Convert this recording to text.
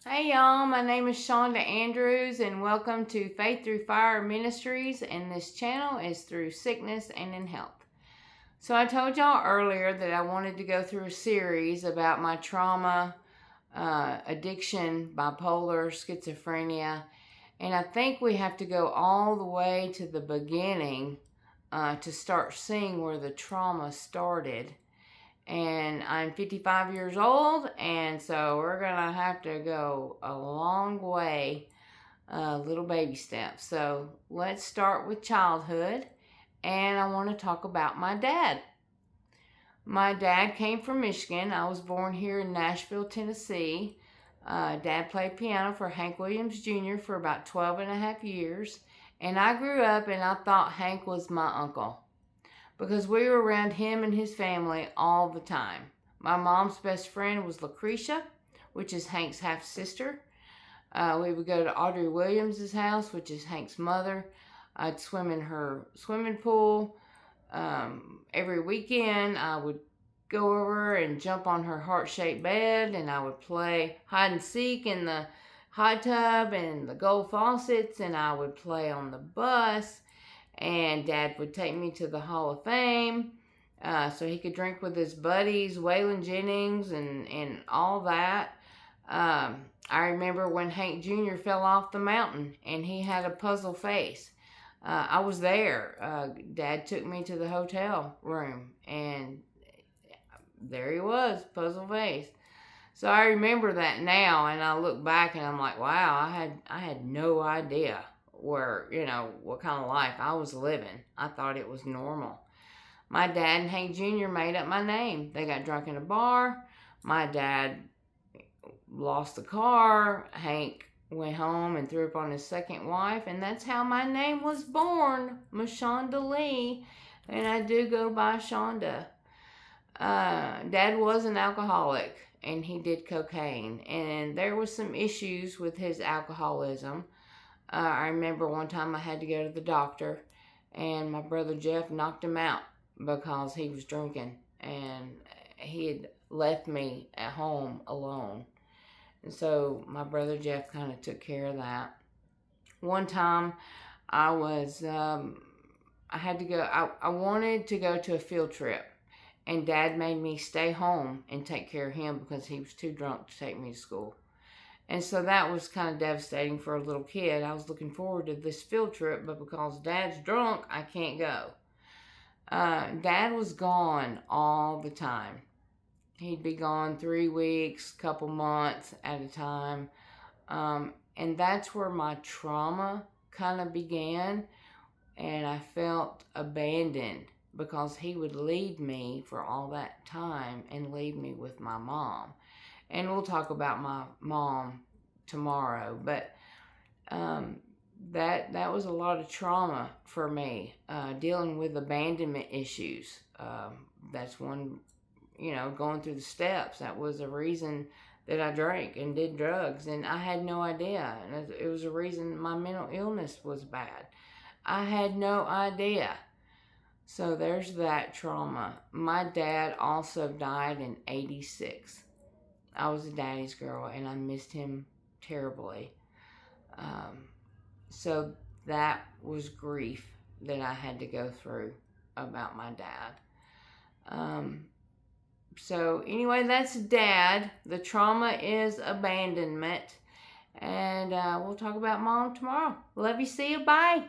Hey y'all, my name is Shonda Andrews and welcome to Faith Through Fire Ministries, and this channel is through sickness and in health. So I told y'all earlier that I wanted to go through a series about my trauma, addiction, bipolar, schizophrenia, and I think we have to go all the way to the beginning to start seeing where the trauma started. And I'm 55 years old, and so we're gonna have to go a long way, little baby steps. So let's start with childhood, and I want to talk about my dad. My dad came from Michigan. I was born here in Nashville, Tennessee. Dad played piano for Hank Williams Jr. for about 12 and a half years, and I grew up and I thought Hank was my uncle, because we were around him and his family all the time. My mom's best friend was Lucretia, which is Hank's half sister. We would go to Audrey Williams' house, which is Hank's mother. I'd swim in her swimming pool. Every weekend, I would go over and jump on her heart-shaped bed, and I would play hide and seek in the hot tub and the gold faucets, and I would play on the bus. And Dad would take me to the Hall of Fame so he could drink with his buddies, Waylon Jennings, and all that. I remember when Hank Jr. fell off the mountain and he had a puzzle face. I was there. Dad took me to the hotel room, and there he was, puzzle face. So I remember that now, and I look back and I'm like, wow, I had no idea what kind of life I was living. I thought it was normal. My dad and Hank Jr. made up my name. They got drunk in a bar. My dad lost the car. Hank went home and threw up on his second wife, and that's how my name was born, Shonda Lee, and I do go by Shonda. Dad was an alcoholic, and he did cocaine, and there was some issues with his alcoholism. I remember one time I had to go to the doctor, and my brother Jeff knocked him out because he was drinking, and he had left me at home alone. And so my brother Jeff kind of took care of that. One time I had to go, I wanted to go to a field trip, and Dad made me stay home and take care of him because he was too drunk to take me to school. And so that was kind of devastating for a little kid. I was looking forward to this field trip, but because Dad's drunk, I can't go. Dad was gone all the time. He'd be gone 3 weeks, couple months at a time. And that's where my trauma kind of began. And I felt abandoned because he would leave me for all that time and leave me with my mom. And we'll talk about my mom tomorrow, but that was a lot of trauma for me, dealing with abandonment issues. That's one, going through the steps. That was a reason that I drank and did drugs, and I had no idea. And it was a reason my mental illness was bad. I had no idea. So there's that trauma. My dad also died in 86. I was a daddy's girl, and I missed him terribly. So that was grief that I had to go through about my dad. So anyway, that's Dad. The trauma is abandonment. And we'll talk about Mom tomorrow. Love you. See you. Bye.